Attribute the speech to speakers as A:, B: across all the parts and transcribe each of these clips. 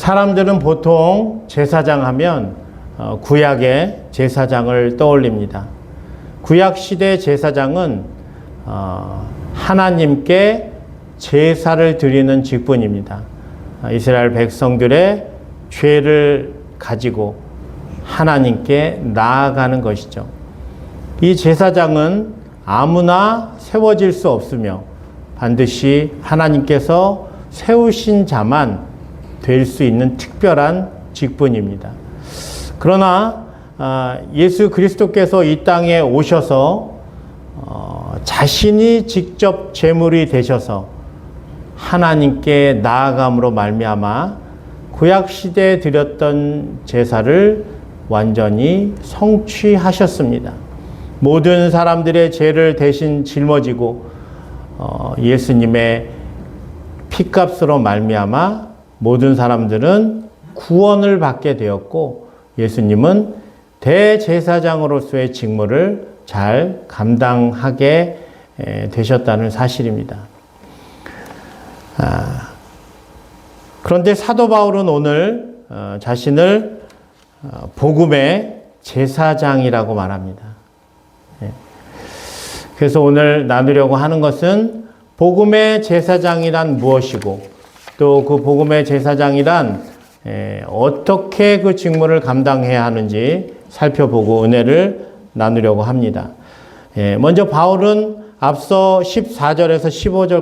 A: 사람들은 보통 제사장 하면 구약의 제사장을 떠올립니다. 구약시대 제사장은 하나님께 제사를 드리는 직분입니다. 이스라엘 백성들의 죄를 가지고 하나님께 나아가는 것이죠. 이 제사장은 아무나 세워질 수 없으며 반드시 하나님께서 세우신 자만 될 수 있는 특별한 직분입니다. 그러나 예수 그리스도께서 이 땅에 오셔서 자신이 직접 제물이 되셔서 하나님께 나아감으로 말미암아 구약시대에 드렸던 제사를 완전히 성취하셨습니다. 모든 사람들의 죄를 대신 짊어지고 예수님의 피값으로 말미암아 모든 사람들은 구원을 받게 되었고 예수님은 대제사장으로서의 직무를 잘 감당하게 되셨다는 사실입니다. 그런데 사도 바울은 오늘 자신을 복음의 제사장이라고 말합니다. 그래서 오늘 나누려고 하는 것은 복음의 제사장이란 무엇이고 또 그 복음의 제사장이란 어떻게 그 직무를 감당해야 하는지 살펴보고 은혜를 나누려고 합니다. 먼저 바울은 앞서 14절에서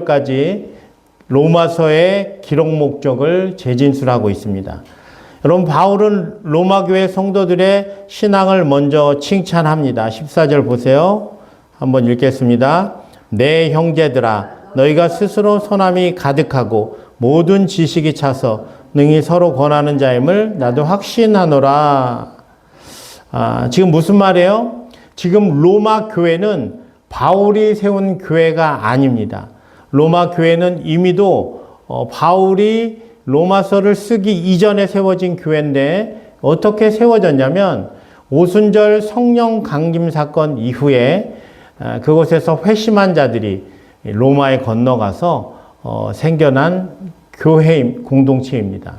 A: 15절까지 로마서의 기록 목적을 재진술하고 있습니다. 여러분, 바울은 로마교회 성도들의 신앙을 먼저 칭찬합니다. 14절 보세요. 한번 읽겠습니다. 내 형제들아, 너희가 스스로 선함이 가득하고 모든 지식이 차서 능히 서로 권하는 자임을 나도 확신하노라. 지금 무슨 말이에요? 지금 로마 교회는 바울이 세운 교회가 아닙니다. 로마 교회는 이미도 바울이 로마서를 쓰기 이전에 세워진 교회인데 어떻게 세워졌냐면 오순절 성령 강림 사건 이후에 그곳에서 회심한 자들이 로마에 건너가서 생겨난 교회 공동체입니다.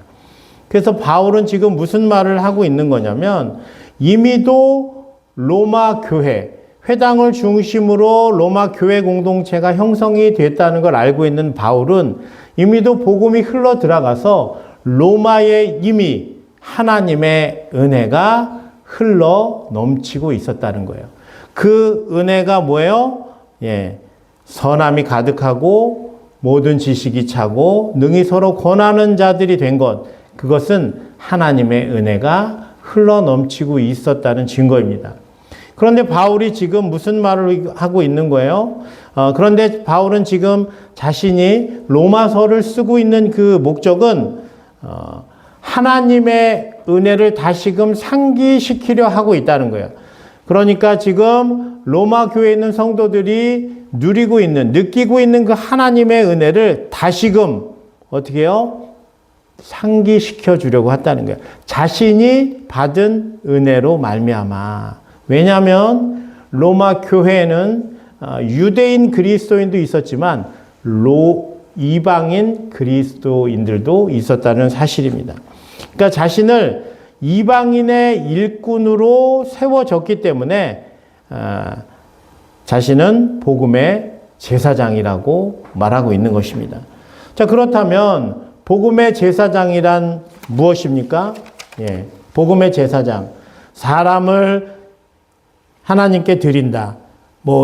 A: 그래서 바울은 지금 무슨 말을 하고 있는 거냐면 이미도 로마 교회, 회당을 중심으로 로마 교회 공동체가 형성이 됐다는 걸 알고 있는 바울은 이미도 복음이 흘러 들어가서 로마에 이미 하나님의 은혜가 흘러 넘치고 있었다는 거예요. 그 은혜가 뭐예요? 선함이 가득하고 모든 지식이 차고 능히 서로 권하는 자들이 된 것, 그것은 하나님의 은혜가 흘러 넘치고 있었다는 증거입니다. 그런데 바울이 지금 무슨 말을 하고 있는 거예요? 그런데 바울은 지금 자신이 로마서를 쓰고 있는 그 목적은 하나님의 은혜를 다시금 상기시키려 하고 있다는 거예요. 그러니까 지금 로마 교회에 있는 성도들이 누리고 있는, 느끼고 있는 그 하나님의 은혜를 다시금 어떻게 해요? 상기시켜 주려고 했다는 거예요. 자신이 받은 은혜로 말미암아. 왜냐하면 로마 교회에는 유대인 그리스도인도 있었지만 이방인 그리스도인들도 있었다는 사실입니다. 그러니까 자신을 이방인의 일꾼으로 세워졌기 때문에 자신은 복음의 제사장이라고 말하고 있는 것입니다. 자, 그렇다면 복음의 제사장이란 무엇입니까? 복음의 제사장. 사람을 하나님께 드린다.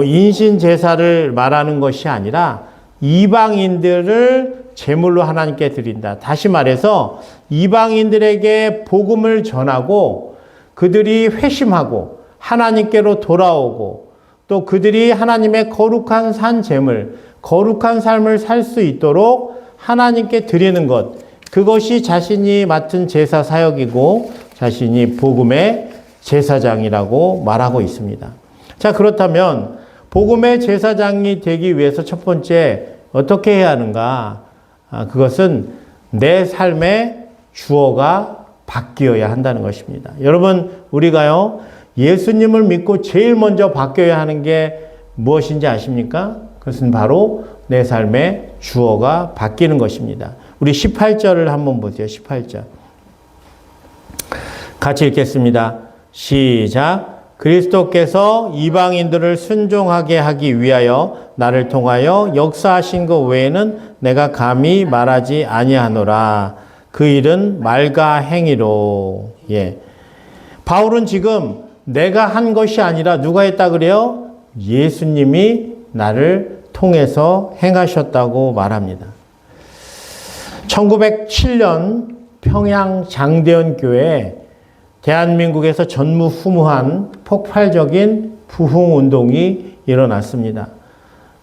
A: 인신 제사를 말하는 것이 아니라 이방인들을 제물로 하나님께 드린다. 다시 말해서 이방인들에게 복음을 전하고 그들이 회심하고 하나님께로 돌아오고 또 그들이 하나님의 거룩한 산 제물, 거룩한 삶을 살 수 있도록 하나님께 드리는 것, 그것이 자신이 맡은 제사 사역이고 자신이 복음의 제사장이라고 말하고 있습니다. 자, 그렇다면 복음의 제사장이 되기 위해서 첫 번째 어떻게 해야 하는가? 그것은 내 삶의 주어가 바뀌어야 한다는 것입니다. 여러분, 우리가요, 예수님을 믿고 제일 먼저 바뀌어야 하는 게 무엇인지 아십니까? 그것은 바로 내 삶의 주어가 바뀌는 것입니다. 우리 18절을 한번 보세요. 18절. 같이 읽겠습니다. 시작. 그리스도께서 이방인들을 순종하게 하기 위하여 나를 통하여 역사하신 것 외에는 내가 감히 말하지 아니하노라. 그 일은 말과 행위로. 예. 바울은 지금 내가 한 것이 아니라 누가 했다 그래요? 예수님이 나를 통해서 행하셨다고 말합니다. 1907년 평양 장대현 교회에 대한민국에서 전무후무한 폭발적인 부흥운동이 일어났습니다.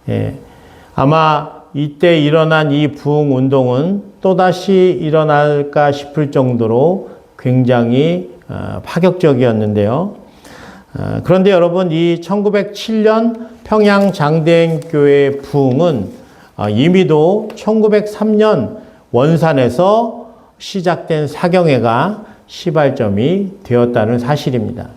A: 예. 아마 이때 일어난 이 부흥운동은 또다시 일어날까 싶을 정도로 굉장히 파격적이었는데요. 그런데 여러분, 이 1907년 평양 장대현 교회의 부흥은 이미도 1903년 원산에서 시작된 사경회가 시발점이 되었다는 사실입니다.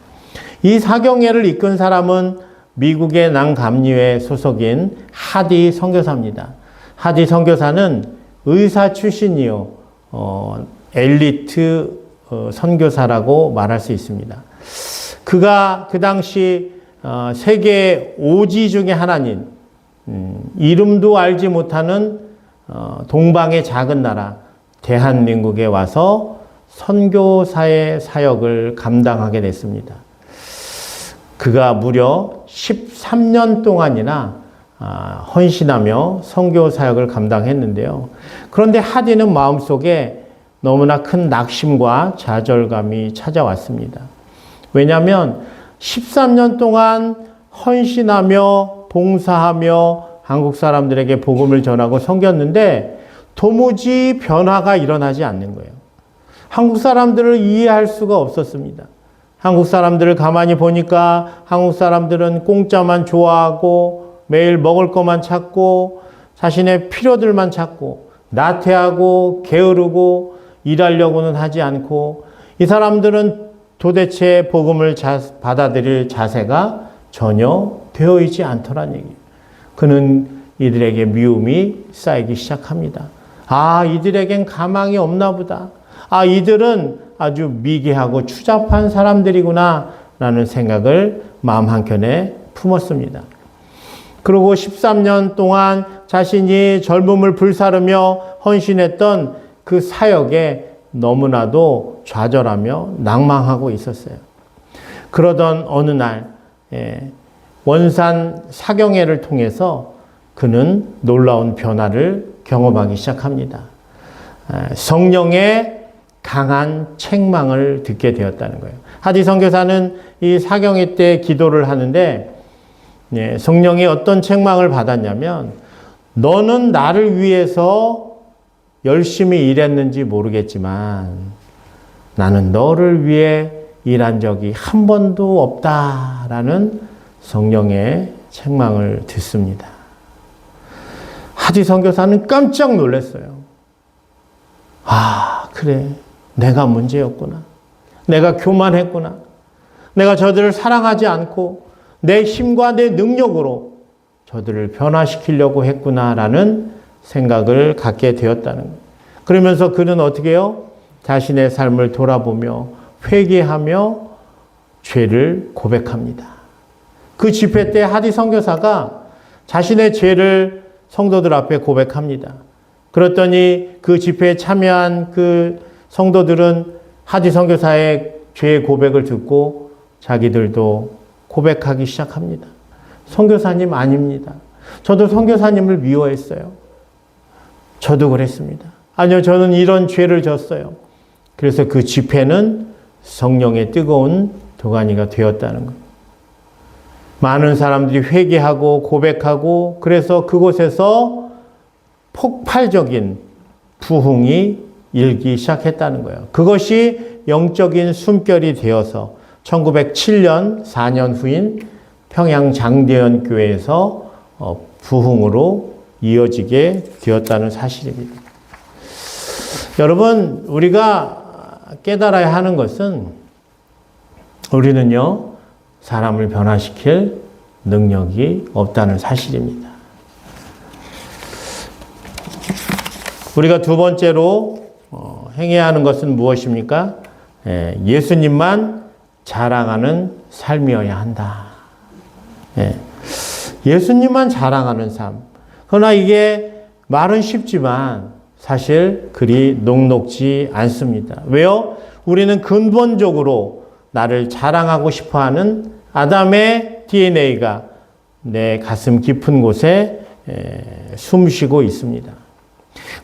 A: 이 사경회를 이끈 사람은 미국의 난감리회 소속인 하디 선교사입니다. 하디 선교사는 의사 출신이요, 엘리트 선교사라고 말할 수 있습니다. 그가 그 당시 세계 5지 중에 하나인 이름도 알지 못하는 동방의 작은 나라 대한민국에 와서 선교사의 사역을 감당하게 됐습니다. 그가 무려 13년 동안이나 헌신하며 선교 사역을 감당했는데요. 그런데 하디는 마음속에 너무나 큰 낙심과 좌절감이 찾아왔습니다. 왜냐하면 13년 동안 헌신하며 봉사하며 한국 사람들에게 복음을 전하고 섬겼는데 도무지 변화가 일어나지 않는 거예요. 한국 사람들을 이해할 수가 없었습니다. 한국 사람들을 가만히 보니까 한국 사람들은 공짜만 좋아하고 매일 먹을 것만 찾고 자신의 필요들만 찾고 나태하고 게으르고 일하려고는 하지 않고 이 사람들은 도대체 복음을 받아들일 자세가 전혀 되어 있지 않더란 얘기예요. 그는 이들에게 미움이 쌓이기 시작합니다. 아, 이들에겐 가망이 없나 보다. 아, 이들은 아주 미개하고 추잡한 사람들이구나 라는 생각을 마음 한켠에 품었습니다. 그리고 13년 동안 자신이 젊음을 불사르며 헌신했던 그 사역에 너무나도 좌절하며 낭망하고 있었어요. 그러던 어느 날 원산 사경회를 통해서 그는 놀라운 변화를 경험하기 시작합니다. 성령의 강한 책망을 듣게 되었다는 거예요. 하디 선교사는 이 사경회 때 기도를 하는데 성령이 어떤 책망을 받았냐면 너는 나를 위해서 열심히 일했는지 모르겠지만 나는 너를 위해 일한 적이 한 번도 없다라는 성령의 책망을 듣습니다. 하디 선교사는 깜짝 놀랐어요. 아, 그래. 내가 문제였구나. 내가 교만했구나. 내가 저들을 사랑하지 않고 내 힘과 내 능력으로 저들을 변화시키려고 했구나라는 생각을 갖게 되었다는 거예요. 그러면서 그는 어떻게 해요? 자신의 삶을 돌아보며 회개하며 죄를 고백합니다. 그 집회 때 하디 선교사가 자신의 죄를 성도들 앞에 고백합니다. 그랬더니 그 집회에 참여한 그 성도들은 하디 선교사의 죄의 고백을 듣고 자기들도 고백하기 시작합니다. 선교사님 아닙니다. 저도 선교사님을 미워했어요. 저도 그랬습니다. 아니요, 저는 이런 죄를 졌어요. 그래서 그 집회는 성령의 뜨거운 도가니가 되었다는 거예요. 많은 사람들이 회개하고 고백하고 그래서 그곳에서 폭발적인 부흥이 일기 시작했다는 거예요. 그것이 영적인 숨결이 되어서 1907년 4년 후인 평양 장대현 교회에서 부흥으로 이어지게 되었다는 사실입니다. 여러분, 우리가 깨달아야 하는 것은 우리는요, 사람을 변화시킬 능력이 없다는 사실입니다. 우리가 두 번째로 행해야 하는 것은 무엇입니까? 예수님만 자랑하는 삶이어야 한다. 예수님만 자랑하는 삶. 그러나 이게 말은 쉽지만 사실 그리 녹록지 않습니다. 왜요? 우리는 근본적으로 나를 자랑하고 싶어하는 아담의 DNA가 내 가슴 깊은 곳에 숨쉬고 있습니다.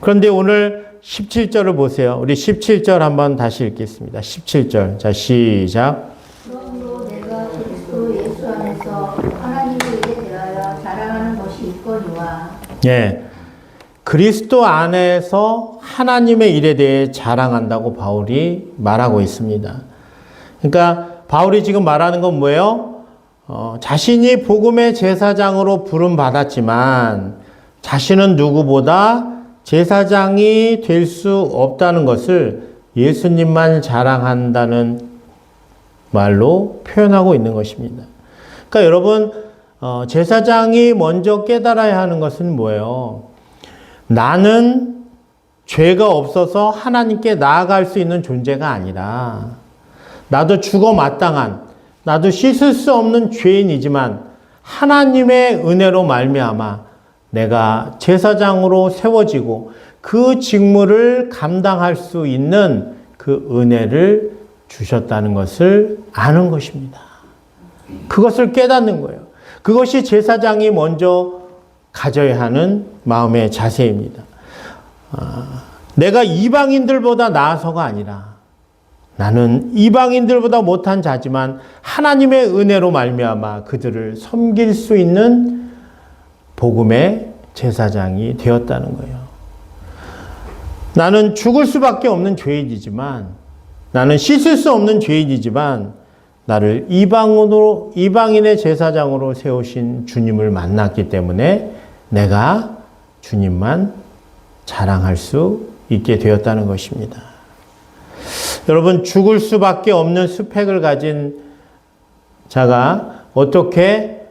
A: 그런데 오늘 17절을 보세요. 우리 17절 한번 다시 읽겠습니다. 17절. 자, 시작.
B: 그러므로 내가 그리스도 예수 안에서 하나님의 일에 대하여 자랑하는 것이 있거니와.
A: 그리스도 안에서 하나님의 일에 대해 자랑한다고 바울이 말하고 있습니다. 그러니까 바울이 지금 말하는 건 뭐예요? 자신이 복음의 제사장으로 부름받았지만 자신은 누구보다 제사장이 될 수 없다는 것을 예수님만 자랑한다는 말로 표현하고 있는 것입니다. 그러니까 여러분, 제사장이 먼저 깨달아야 하는 것은 뭐예요? 나는 죄가 없어서 하나님께 나아갈 수 있는 존재가 아니라 나도 죽어 마땅한, 나도 씻을 수 없는 죄인이지만 하나님의 은혜로 말미암아 내가 제사장으로 세워지고 그 직무를 감당할 수 있는 그 은혜를 주셨다는 것을 아는 것입니다. 그것을 깨닫는 거예요. 그것이 제사장이 먼저 가져야 하는 마음의 자세입니다. 내가 이방인들보다 나아서가 아니라 나는 이방인들보다 못한 자지만 하나님의 은혜로 말미암아 그들을 섬길 수 있는 복음의 제사장이 되었다는 거예요. 나는 죽을 수밖에 없는 죄인이지만, 나는 씻을 수 없는 죄인이지만 나를 이방인의 제사장으로 세우신 주님을 만났기 때문에 내가 주님만 자랑할 수 있게 되었다는 것입니다. 여러분, 죽을 수밖에 없는 스펙을 가진 자가 어떻게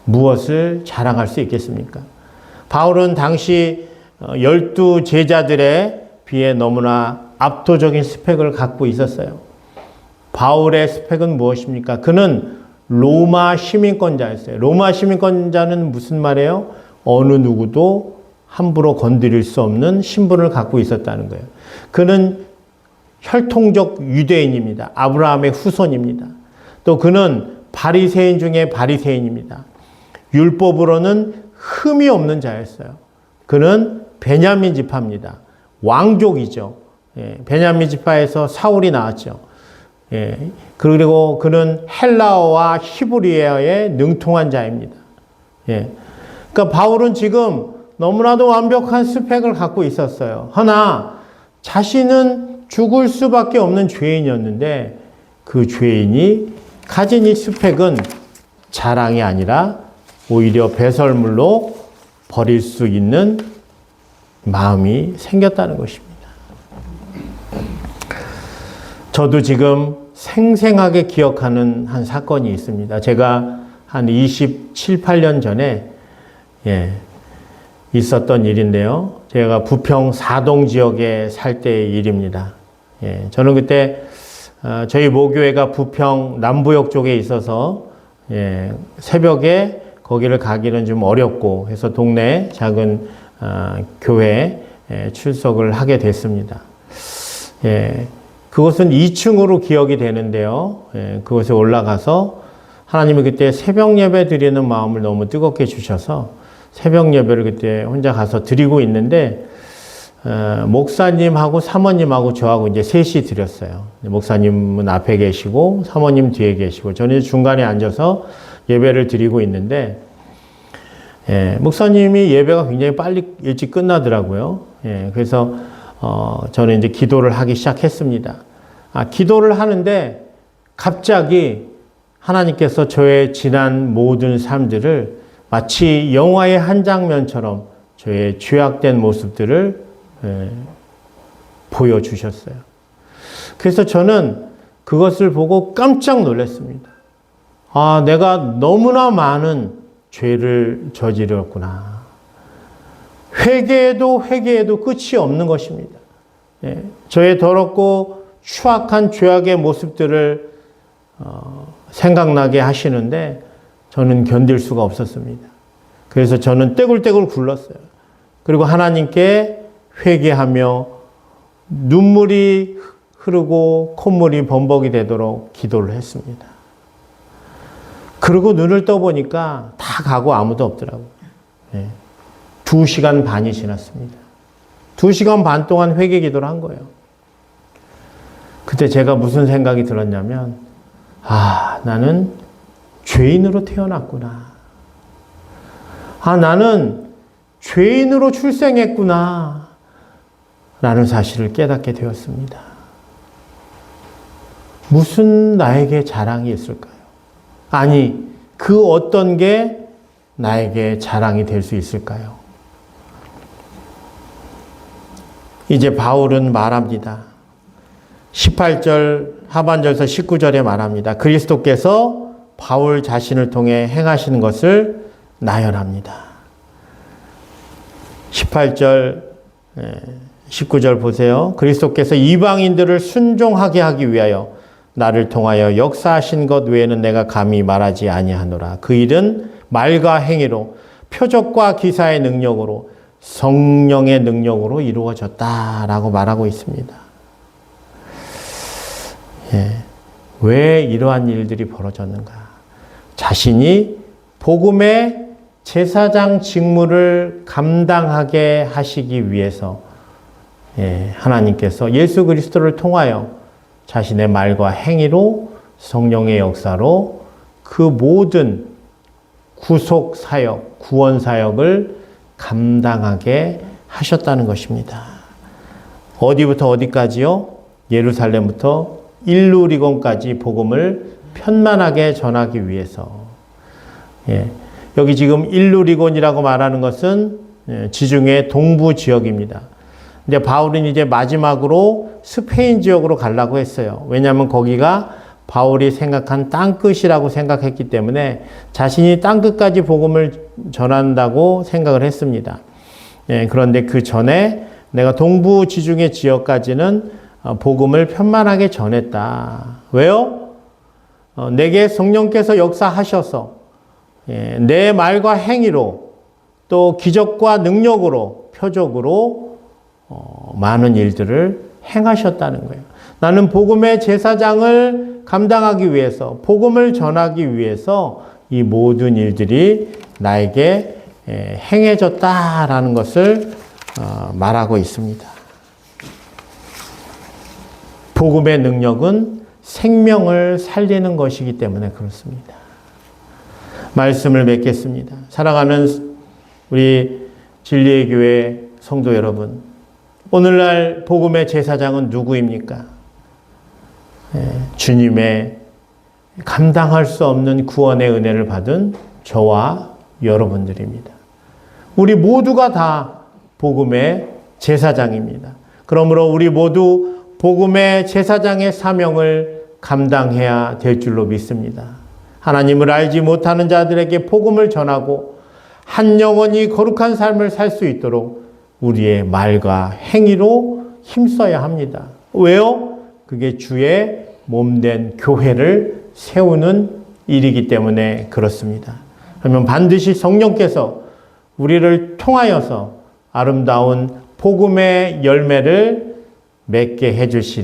A: 무엇을 자랑할 수 있겠습니까? 바울은 당시 12 제자들에 비해 너무나 압도적인 스펙을 갖고 있었어요. 바울의 스펙은 무엇입니까? 그는 로마 시민권자였어요. 로마 시민권자는 무슨 말이에요? 어느 누구도 함부로 건드릴 수 없는 신분을 갖고 있었다는 거예요. 그는 혈통적 유대인입니다. 아브라함의 후손입니다. 또 그는 바리새인 중에 바리새인입니다. 율법으로는 흠이 없는 자였어요. 그는 베냐민 지파입니다. 왕족이죠. 베냐민 지파에서 사울이 나왔죠. 그리고 그는 헬라어와 히브리어에 능통한 자입니다. 그러니까 바울은 지금 너무나도 완벽한 스펙을 갖고 있었어요. 허나 자신은 죽을 수밖에 없는 죄인이었는데 그 죄인이 가진 이 스펙은 자랑이 아니라 오히려 배설물로 버릴 수 있는 마음이 생겼다는 것입니다. 저도 지금 생생하게 기억하는 한 사건이 있습니다. 제가 한 27, 8년 전에 있었던 일인데요. 제가 부평 사동 지역에 살 때의 일입니다. 저는 그때 저희 모교회가 부평 남부역 쪽에 있어서 새벽에 거기를 가기는 좀 어렵고 해서 동네 작은 교회에 출석을 하게 됐습니다. 그것은 2층으로 기억이 되는데요. 그곳에 올라가서 하나님이 그때 새벽 예배 드리는 마음을 너무 뜨겁게 주셔서 새벽 예배를 그때 혼자 가서 드리고 있는데 목사님하고 사모님하고 저하고 이제 셋이 드렸어요. 목사님은 앞에 계시고 사모님 뒤에 계시고 저는 중간에 앉아서 예배를 드리고 있는데 목사님이 예배가 굉장히 빨리 일찍 끝나더라고요. 그래서 저는 이제 기도를 하기 시작했습니다. 기도를 하는데 갑자기 하나님께서 저의 지난 모든 삶들을 마치 영화의 한 장면처럼 저의 죄악된 모습들을 보여주셨어요. 그래서 저는 그것을 보고 깜짝 놀랐습니다. 내가 너무나 많은 죄를 저질렀구나. 회개해도 끝이 없는 것입니다. 저의 더럽고 추악한 죄악의 모습들을 생각나게 하시는데 저는 견딜 수가 없었습니다. 그래서 저는 떼굴떼굴 굴렀어요. 그리고 하나님께 회개하며 눈물이 흐르고 콧물이 범벅이 되도록 기도를 했습니다. 그리고 눈을 떠보니까 다 가고 아무도 없더라고요. 2시간 반이 지났습니다. 2시간 반 동안 회개 기도를 한 거예요. 그때 제가 무슨 생각이 들었냐면, 나는 죄인으로 태어났구나. 나는 죄인으로 출생했구나. 라는 사실을 깨닫게 되었습니다. 무슨 나에게 자랑이 있을까요? 아니, 그 어떤 게 나에게 자랑이 될 수 있을까요? 이제 바울은 말합니다. 18절 하반절에서 19절에 말합니다. 그리스도께서 바울 자신을 통해 행하시는 것을 나열합니다. 18절, 19절 보세요. 그리스도께서 이방인들을 순종하게 하기 위하여 나를 통하여 역사하신 것 외에는 내가 감히 말하지 아니하노라. 그 일은 말과 행위로 표적과 기사의 능력으로 성령의 능력으로 이루어졌다라고 말하고 있습니다. 왜 이러한 일들이 벌어졌는가? 자신이 복음의 제사장 직무를 감당하게 하시기 위해서 하나님께서 예수 그리스도를 통하여 자신의 말과 행위로 성령의 역사로 그 모든 구속 사역, 구원 사역을 감당하게 하셨다는 것입니다. 어디부터 어디까지요? 예루살렘부터 일루리곤까지 복음을 편만하게 전하기 위해서. 여기 지금 일루리곤이라고 말하는 것은 지중해 동부 지역입니다. 근데 바울은 이제 마지막으로 스페인 지역으로 가려고 했어요. 왜냐하면 거기가 바울이 생각한 땅끝이라고 생각했기 때문에 자신이 땅끝까지 복음을 전한다고 생각을 했습니다. 그런데 그 전에 내가 동부 지중해 지역까지는 복음을 편만하게 전했다. 왜요? 내게 성령께서 역사하셔서 내 말과 행위로 또 기적과 능력으로 표적으로 많은 일들을 행하셨다는 거예요. 나는 복음의 제사장을 감당하기 위해서, 복음을 전하기 위해서 이 모든 일들이 나에게 행해졌다라는 것을 말하고 있습니다. 복음의 능력은 생명을 살리는 것이기 때문에 그렇습니다. 말씀을 맺겠습니다. 사랑하는 우리 진리의 교회 성도 여러분, 오늘날 복음의 제사장은 누구입니까? 주님의 감당할 수 없는 구원의 은혜를 받은 저와 여러분들입니다. 우리 모두가 다 복음의 제사장입니다. 그러므로 우리 모두 복음의 제사장의 사명을 감당해야 될 줄로 믿습니다. 하나님을 알지 못하는 자들에게 복음을 전하고 한 영혼이 거룩한 삶을 살 수 있도록 우리의 말과 행위로 힘써야 합니다. 왜요? 그게 주의 몸된 교회를 세우는 일이기 때문에 그렇습니다. 그러면 반드시 성령께서 우리를 통하여서 아름다운 복음의 열매를 맺게 해주시리.